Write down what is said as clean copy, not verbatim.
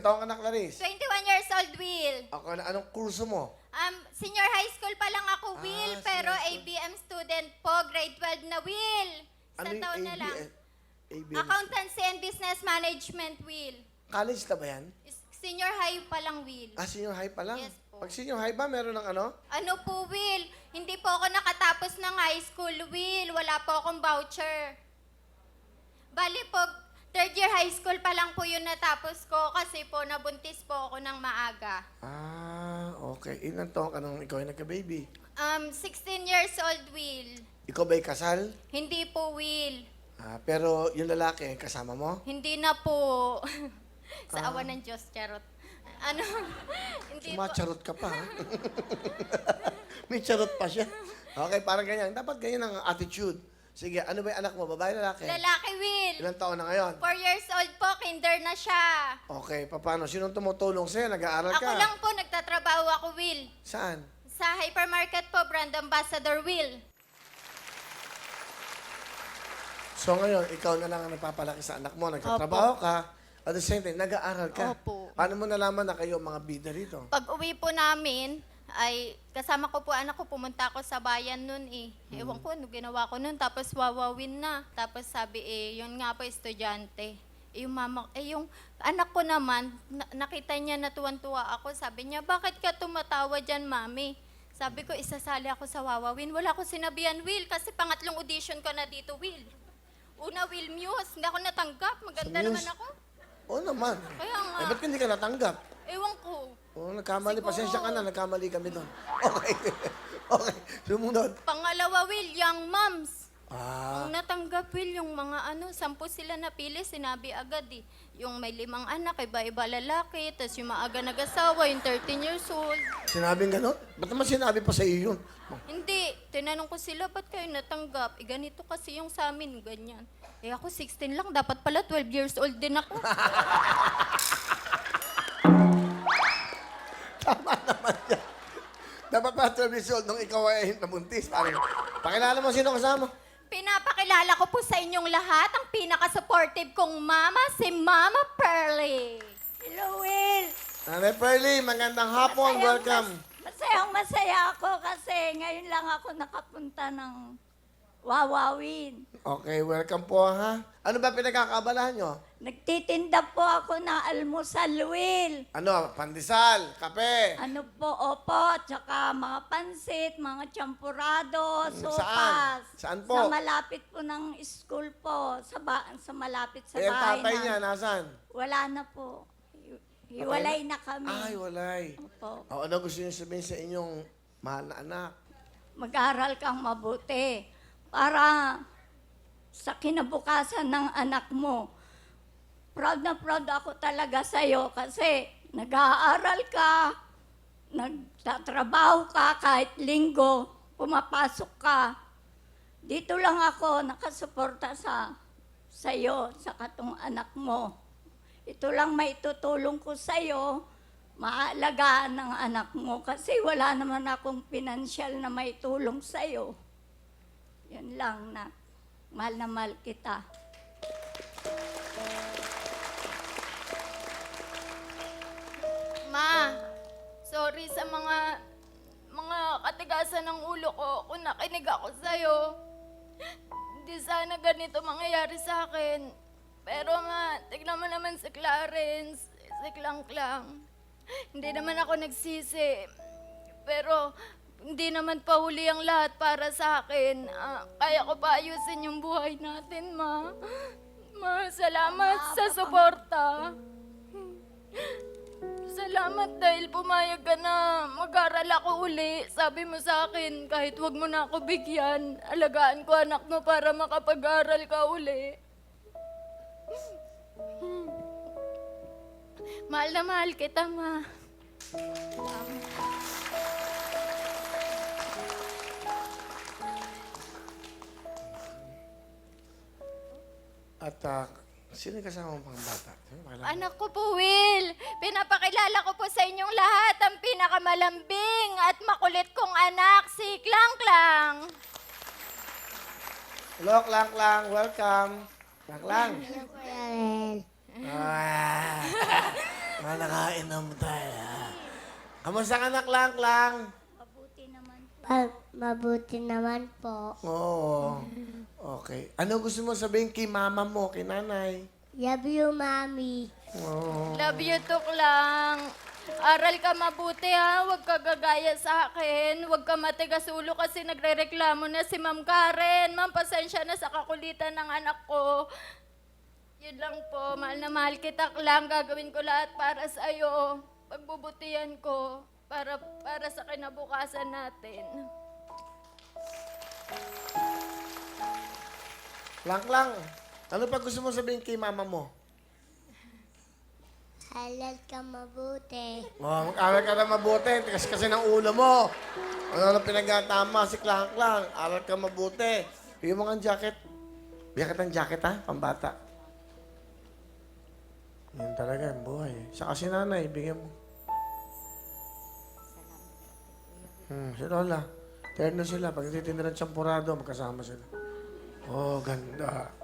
Ilang taong ka na, Clarice? 21 years old, Will. Ako na, anong kurso mo? Senior high school pa lang ako, Will, pero senior school. ABM student po, grade 12 na, Will. Isang yung taon na lang. ABM? Accountancy and Business Management, Will. College na ba yan? Senior high pa lang, Will. Senior high pa lang? Yes po. Pag senior high ba, meron ng ano? Ano po, Will? Hindi po ako nakatapos ng high school, Will. Wala po akong voucher. Bali po, third year high school pa lang po yun natapos ko kasi po nabuntis po ako ng maaga. Okay. Ilan taong ka nung ikaw ay nagka-baby? 16 years old, Will. Ikaw ba'y kasal? Hindi po, Will. Pero yung lalaki, kasama mo? Hindi na po. Sa awa ng Diyos, charot. Ano? Hindi po. Sumacharot ka pa, ha? May charot pa siya. Okay, parang ganyan. Dapat ganyan ang attitude. Sige, ano ba yung anak mo? Babae, lalaki? Lalaki, Will. Ilang taon na ngayon? 4 years old po, kinder na siya. Okay, paano? Sinong tumutulong sa'yo? Nag-aaral ka? Ako lang po, nagtatrabaho ako, Will. Saan? Sa hypermarket po, brand ambassador, Will. So ngayon, ikaw na lang ang nagpapalaki sa anak mo. Nagtatrabaho ka. At the same time, nag-aaral ka. Opo. Paano mo nalaman na kayo mga bida rito? Pag uwi po namin, ay kasama ko po anak ko, pumunta ako sa bayan nun eh. Ewan ko, ano ginawa ko nun, tapos wawawin na. Tapos sabi yun nga po, estudyante. Yung mama, yung anak ko naman, nakita niya na tuwan-tuwa ako. Sabi niya, bakit ka tumatawa dyan, mami? Sabi ko, isasali ako sa wawawin. Wala ko sinabihan, Will, kasi pangatlong audition ko na dito, Will. Una, Will Muse, hindi ako natanggap. Maganda Sa Muse? naman ako. Oo naman. Kaya nga. Ba't hindi ka natanggap? Ewan ko. Nagkamali. Siguro. Pasensya ka na, nagkamali kami doon. Okay. Okay. Sumunod. Pangalawa, Will, young moms. Ah, Ang natanggap, Will, yung mga 10 sila napili, sinabi agad eh. Yung may 5 anak, iba-iba lalaki, tapos yung maaga nag-asawa, yung 13 years old. sinabing gano'n? Ba't naman sinabi pa sa iyo yun? Hindi, tinanong ko sila, ba't kayo natanggap? Ganito kasi yung sa amin, ganyan. Ako 16 lang, dapat pala 12 years old din ako. Tama naman yan. Dapat pa 12 years old nung ikaw ay nabuntis. Pakilala mo sino kasama? Pinapakilala ko po sa inyong lahat ang pinaka-supportive kong mama, si Mama Pearly. Hello, Will. Nanay Pearly, magandang hapon. Welcome. Masayang-masaya ako kasi ngayon lang ako nakapunta ng Wawawin. Okay, welcome po ha. Ano ba pinagkakabalahan nyo? Nagtitinda po ako ng almusal, Will. Ano, pandesal, kape. Ano po, opo, tsaka mga pansit, mga champurado, sopas. Saan po? Sa malapit po ng school po, sa malapit sa Eh, ang bahay tatay na. niya, nasan? Wala na po. Hiwalay na kami. Ay, walay. Opo. Ano gusto niyo sabihin sa inyong mahal na anak? Mag-aral kang mabuti para sa kinabukasan ng anak mo. Proud na proud ako talaga sa'yo kasi nag-aaral ka, nagtatrabaho ka kahit linggo, pumapasok ka. Dito lang ako nakasuporta sa'yo, sa katong anak mo. Ito lang may tutulong ko sa'yo, maalagaan ng anak mo kasi wala naman akong pinansyal na may tulong sa'yo. Yan lang na mahal na mahal kita. Ma, sorry sa mga katigasan ng ulo ko kung nakinig ako sa'yo. Hindi sana ganito mangyayari sa akin. Pero ma, tignan mo naman si Clarence, si Klang-Klang. Hindi naman ako nagsisi. Pero hindi naman pa huli ang lahat para sa akin. Kaya ko pa ayusin yung buhay natin, ma. Ma, salamat sa suporta. Salamat dahil pumayag ka na mag-aral ako uli. Sabi mo sa akin, kahit wag mo na ako bigyan, alagaan ko anak mo para makapag-aral ka uli. Mahal na mahal kita, ma. At sino yung kasama mo pang bata? Anak ko po, Will. Pinapakilala ko po sa inyong lahat ang pinakamalambing at makulit kong anak, si Klang-Klang. Hello, Klang-Klang. Welcome. Klang-Klang. Hello, Kuya Rel. Nakainom tayo. Kamusta ka na, Klang Klang? Mabuti naman. Mabuti naman po. Oo. Okay. Ano gusto mo sabihin kay mama mo, kay nanay? Love you, Mami. Oo. Love you, Tuklang. Aral ka mabuti ha, huwag ka gagaya sa akin. Huwag ka matigas ulo kasi nagre-reklamo na si Ma'am Karen. Ma'am, pasensya na sa kakulitan ng anak ko. Yun lang po, mahal na mahal kita lang. Gagawin ko lahat para sa iyo. Pagbubutihan ko para sa kinabukasan natin. Klang Klang, ano pa gusto mo sabihin kay mama mo? Halal ka mabuti. Oh, mag-aral ka na mabuti. Tigas kasi ng ulo mo. Ano na pinagtama si Klang Klang? Aral ka mabuti. Bigyan mo ng jacket. Bigyan kita ng jacket, ha? Pambata. Yan talaga, ang buhay. Saka si nanay, bigyan mo. Si Lola. Terno sila. Pag nagtitinda ng champurado, magkasama sila. Oh, ganda.